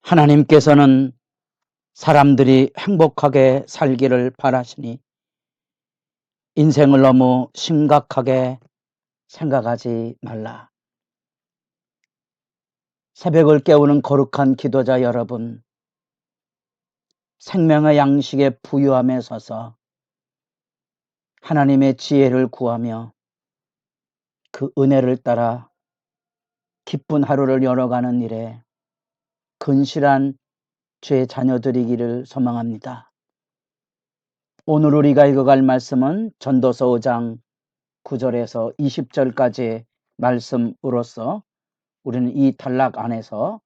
하나님께서는 사람들이 행복하게 살기를 바라시니 인생을 너무 심각하게 생각하지 말라. 새벽을 깨우는 거룩한 기도자 여러분, 생명의 양식에 부유함에 서서 하나님의 지혜를 구하며 그 은혜를 따라 기쁜 하루를 열어가는 일에 근실한 죄 자녀들이기를 소망합니다. 오늘 우리가 읽어갈 말씀은 전도서 5장 9절에서 20절까지의 말씀으로서 우리는 이 단락 안에서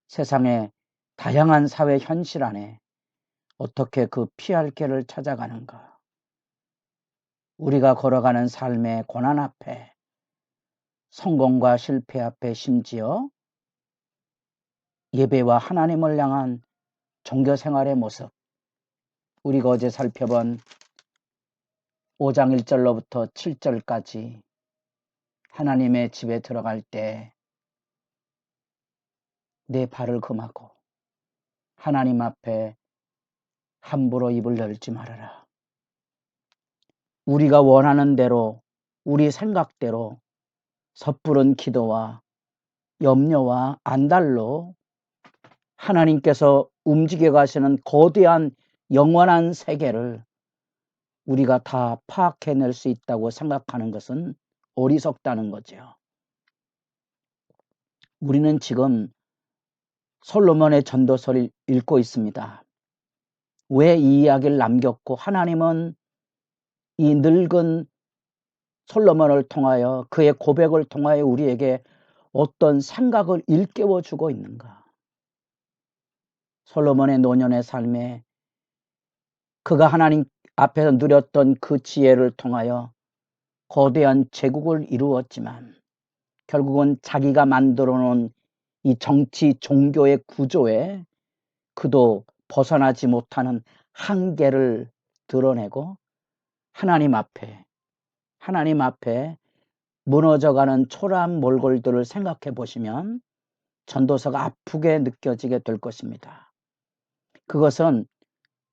세상의 다양한 사회 현실 안에 어떻게 그 피할 길을 찾아가는가, 우리가 걸어가는 삶의 고난 앞에, 성공과 실패 앞에, 심지어 예배와 하나님을 향한 종교 생활의 모습, 우리가 어제 살펴본 5장 1절로부터 7절까지 하나님의 집에 들어갈 때 내 발을 금하고 하나님 앞에 함부로 입을 열지 말아라. 우리가 원하는 대로, 우리 생각대로 섣부른 기도와 염려와 안달로 하나님께서 움직여 가시는 거대한 영원한 세계를 우리가 다 파악해낼 수 있다고 생각하는 것은 어리석다는 거죠. 우리는 지금 솔로몬의 전도서를 읽고 있습니다. 왜 이 이야기를 남겼고 하나님은 이 늙은 솔로몬을 통하여, 그의 고백을 통하여 우리에게 어떤 생각을 일깨워 주고 있는가? 솔로몬의 노년의 삶에 그가 하나님 앞에서 누렸던 그 지혜를 통하여 거대한 제국을 이루었지만 결국은 자기가 만들어 놓은 이 정치 종교의 구조에 그도 벗어나지 못하는 한계를 드러내고 하나님 앞에 무너져가는 초라한 몰골들을 생각해 보시면 전도서가 아프게 느껴지게 될 것입니다. 그것은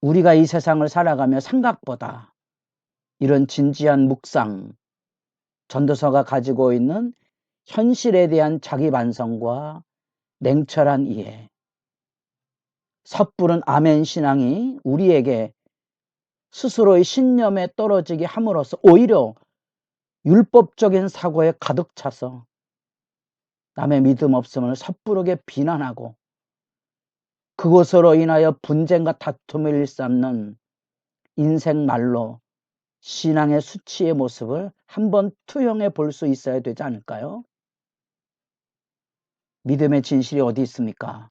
우리가 이 세상을 살아가며 생각보다 이런 진지한 묵상, 전도서가 가지고 있는 현실에 대한 자기 반성과 냉철한 이해, 섣부른 아멘 신앙이 우리에게 스스로의 신념에 떨어지게 함으로써 오히려 율법적인 사고에 가득 차서 남의 믿음 없음을 섣부르게 비난하고 그것으로 인하여 분쟁과 다툼을 일삼는 인생 말로 신앙의 수치의 모습을 한번 투영해 볼 수 있어야 되지 않을까요? 믿음의 진실이 어디 있습니까?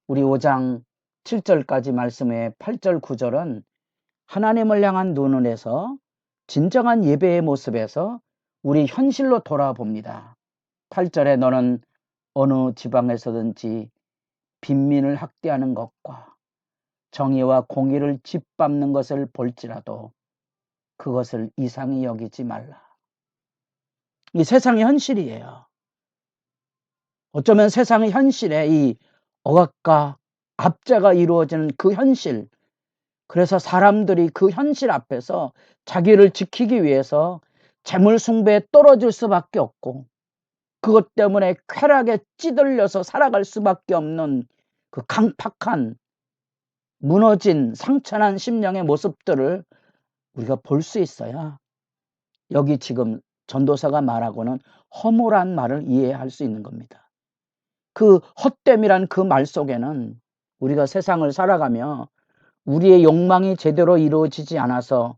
우리 5장 7절까지 말씀의 8절 9절은 하나님을 향한 눈에서 진정한 예배의 모습에서 우리 현실로 돌아봅니다. 8절에 너는 어느 지방에서든지 빈민을 학대하는 것과 정의와 공의를 짓밟는 것을 볼지라도 그것을 이상히 여기지 말라. 이 세상의 현실이에요. 어쩌면 세상의 현실에 이 억압과 압제가 이루어지는 그 현실, 그래서 사람들이 그 현실 앞에서 자기를 지키기 위해서 재물 숭배에 떨어질 수밖에 없고 그것 때문에 쾌락에 찌들려서 살아갈 수밖에 없는 그 강팍한 무너진 상처난 심령의 모습들을 우리가 볼 수 있어야 여기 지금 전도사가 말하고는 허무란 말을 이해할 수 있는 겁니다. 그 헛됨이란 그 말 속에는 우리가 세상을 살아가며 우리의 욕망이 제대로 이루어지지 않아서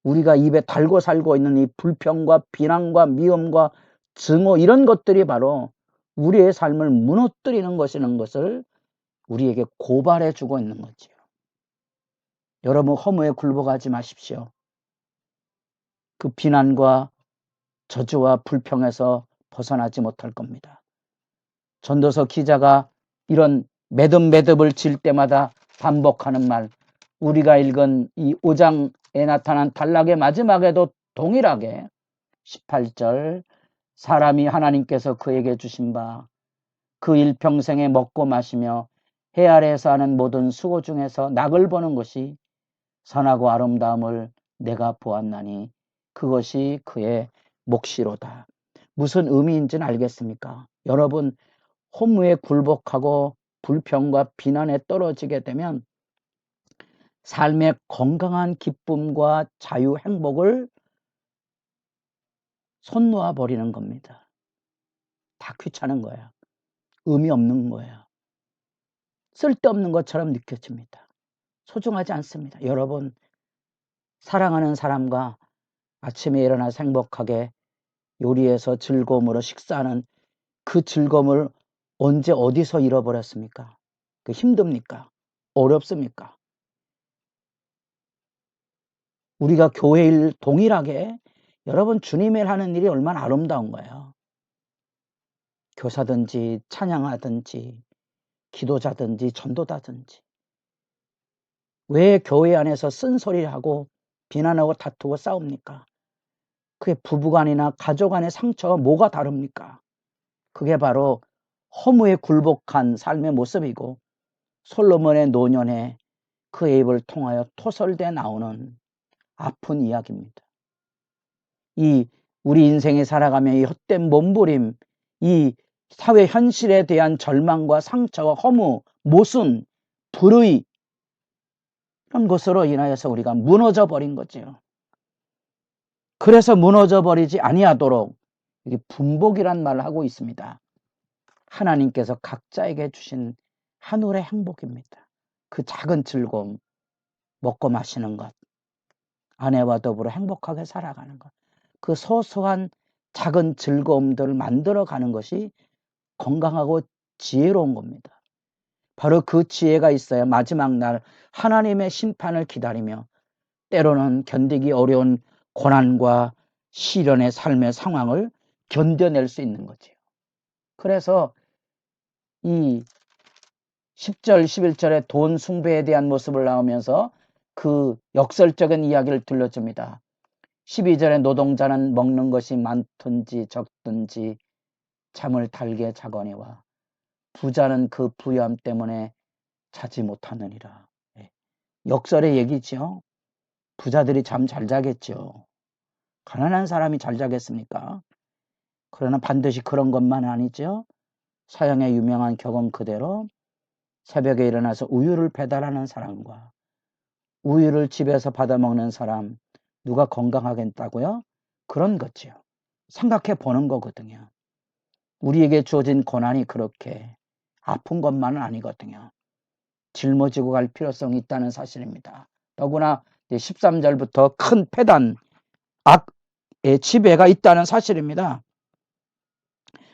우리가 입에 달고 살고 있는 이 불평과 비난과 미움과 증오, 이런 것들이 바로 우리의 삶을 무너뜨리는 것이라는 것을 우리에게 고발해 주고 있는 거지요. 여러분, 허무에 굴복하지 마십시오. 그 비난과 저주와 불평에서 벗어나지 못할 겁니다. 전도서 기자가 이런 매듭을 질 때마다 반복하는 말, 우리가 읽은 이 5장에 나타난 단락의 마지막에도 동일하게 18절, 사람이 하나님께서 그에게 주신 바 그 일평생에 먹고 마시며 해 아래에서 하는 모든 수고 중에서 낙을 보는 것이 선하고 아름다움을 내가 보았나니 그것이 그의 몫이로다. 무슨 의미인지는 알겠습니까? 여러분, 허무에 굴복하고 불평과 비난에 떨어지게 되면 삶의 건강한 기쁨과 자유, 행복을 손 놓아 버리는 겁니다. 다 귀찮은 거야. 의미 없는 거야. 쓸데없는 것처럼 느껴집니다. 소중하지 않습니다. 여러분, 사랑하는 사람과 아침에 일어나서 행복하게 요리해서 즐거움으로 식사하는 그 즐거움을 언제 어디서 잃어버렸습니까? 그 힘듭니까? 어렵습니까? 우리가 교회 일 동일하게 여러분 주님의 일 하는 일이 얼마나 아름다운 거예요. 교사든지 찬양하든지 기도자든지 전도자든지 왜 교회 안에서 쓴소리하고 비난하고 다투고 싸웁니까? 그게 부부간이나 가족간의 상처와 뭐가 다릅니까? 그게 바로 허무에 굴복한 삶의 모습이고 솔로몬의 노년에 그의 입을 통하여 토설돼 나오는 아픈 이야기입니다. 이 우리 인생에 살아가며 이 헛된 몸부림, 이 사회 현실에 대한 절망과 상처와 허무, 모순, 불의 이런 것으로 인하여서 우리가 무너져 버린 거죠. 그래서 무너져 버리지 아니하도록 이게 분복이란 말을 하고 있습니다. 하나님께서 각자에게 주신 하늘의 행복입니다. 그 작은 즐거움, 먹고 마시는 것, 아내와 더불어 행복하게 살아가는 것, 그 소소한 작은 즐거움들을 만들어가는 것이 건강하고 지혜로운 겁니다. 바로 그 지혜가 있어야 마지막 날 하나님의 심판을 기다리며 때로는 견디기 어려운 고난과 시련의 삶의 상황을 견뎌낼 수 있는 거죠. 그래서 이 10절, 11절에 돈 숭배에 대한 모습을 나오면서 그 역설적인 이야기를 들려줍니다. 12절에 노동자는 먹는 것이 많든지 적든지 잠을 달게 자거니와 부자는 그 부유함 때문에 자지 못하느니라. 역설의 얘기죠. 부자들이 잠 잘 자겠죠. 가난한 사람이 잘 자겠습니까? 그러나 반드시 그런 것만 아니죠. 서양의 유명한 격언 그대로 새벽에 일어나서 우유를 배달하는 사람과 우유를 집에서 받아 먹는 사람 누가 건강하겠다고요? 그런 거죠. 생각해 보는 거거든요. 우리에게 주어진 고난이 그렇게 아픈 것만은 아니거든요. 짊어지고 갈 필요성이 있다는 사실입니다. 더구나 13절부터 큰 패단, 악의 지배가 있다는 사실입니다.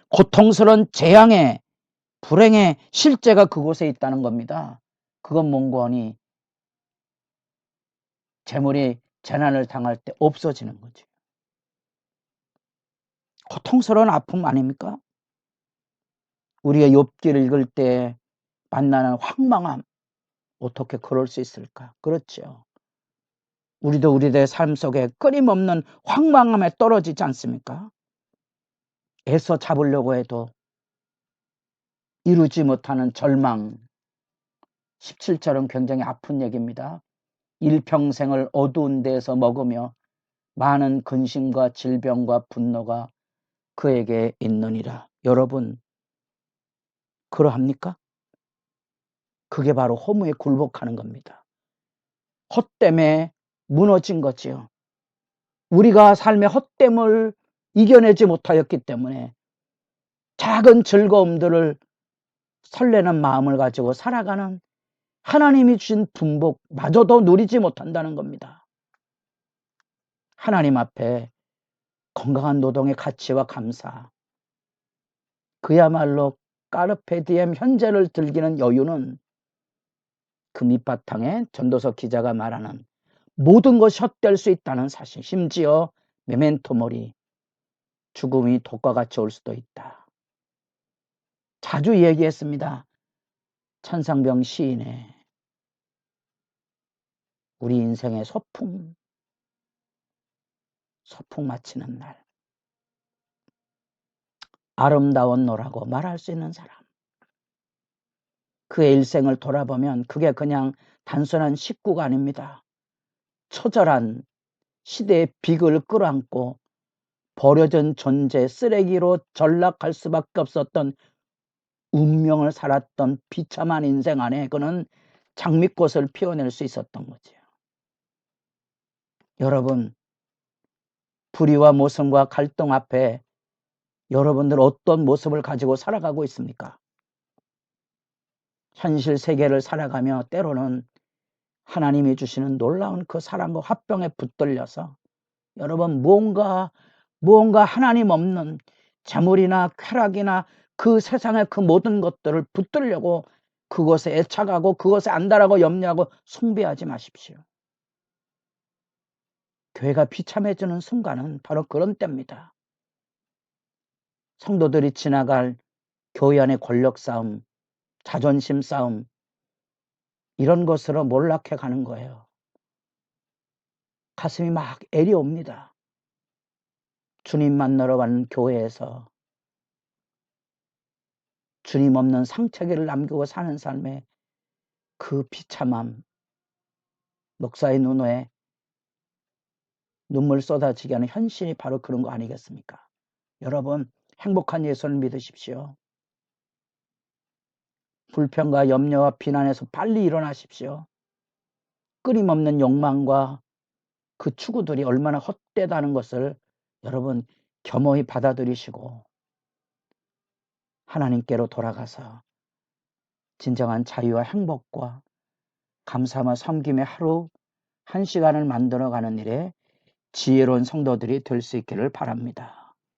고통스러운 재앙의 불행의 실제가 그곳에 있다는 겁니다. 그건 뭔고하니 재물이 재난을 당할 때 없어지는 거죠. 고통스러운 아픔 아닙니까? 우리가 욥기를 읽을 때 만나는 황망함, 어떻게 그럴 수 있을까? 그렇죠. 우리도 우리들의 삶 속에 끊임없는 황망함에 떨어지지 않습니까? 애써 잡으려고 해도 이루지 못하는 절망. 17절은 굉장히 아픈 얘기입니다. 일평생을 어두운 데에서 먹으며 많은 근심과 질병과 분노가 그에게 있느니라. 여러분, 그러합니까? 그게 바로 허무에 굴복하는 겁니다. 헛됨에 무너진 거지요. 우리가 삶의 헛됨을 이겨내지 못하였기 때문에 작은 즐거움들을 설레는 마음을 가지고 살아가는 하나님이 주신 분복마저도 누리지 못한다는 겁니다. 하나님 앞에 건강한 노동의 가치와 감사, 그야말로 까르페디엠 현재를 즐기는 여유는 그 밑바탕에 전도서 기자가 말하는 모든 것이 헛될 수 있다는 사실, 심지어 메멘토 모리, 죽음이 독과 같이 올 수도 있다. 자주 얘기했습니다. 천상병 시인의 우리 인생의 소풍 마치는 날 아름다웠노라고 말할 수 있는 사람, 그의 일생을 돌아보면 그게 그냥 단순한 식구가 아닙니다. 처절한 시대의 비극을 끌어안고 버려진 존재, 쓰레기로 전락할 수밖에 없었던 운명을 살았던 비참한 인생 안에 그는 장미꽃을 피워낼 수 있었던 거지요. 여러분, 불의와 모성과 갈등 앞에 여러분들 어떤 모습을 가지고 살아가고 있습니까? 현실 세계를 살아가며 때로는 하나님이 주시는 놀라운 그 사랑과 화병에 붙들려서 여러분 무언가 하나님 없는 재물이나 쾌락이나 그 세상의 그 모든 것들을 붙들려고 그것에 애착하고 그것에 안달하고 염려하고 숭배하지 마십시오. 교회가 비참해지는 순간은 바로 그런 때입니다. 성도들이 지나갈 교회 안의 권력 싸움, 자존심 싸움, 이런 것으로 몰락해 가는 거예요. 가슴이 막 애리 옵니다. 주님 만나러 가는 교회에서 주님 없는 상처기를 남기고 사는 삶의 그 비참함, 목사의 눈에 눈물 쏟아지게 하는 현실이 바로 그런 거 아니겠습니까? 여러분, 행복한 예수를 믿으십시오. 불평과 염려와 비난에서 빨리 일어나십시오. 끊임없는 욕망과 그 추구들이 얼마나 헛되다는 것을 여러분 겸허히 받아들이시고 하나님께로 돌아가서 진정한 자유와 행복과 감사와 섬김의 하루 한 시간을 만들어가는 일에 지혜로운 성도들이 될 수 있기를 바랍니다.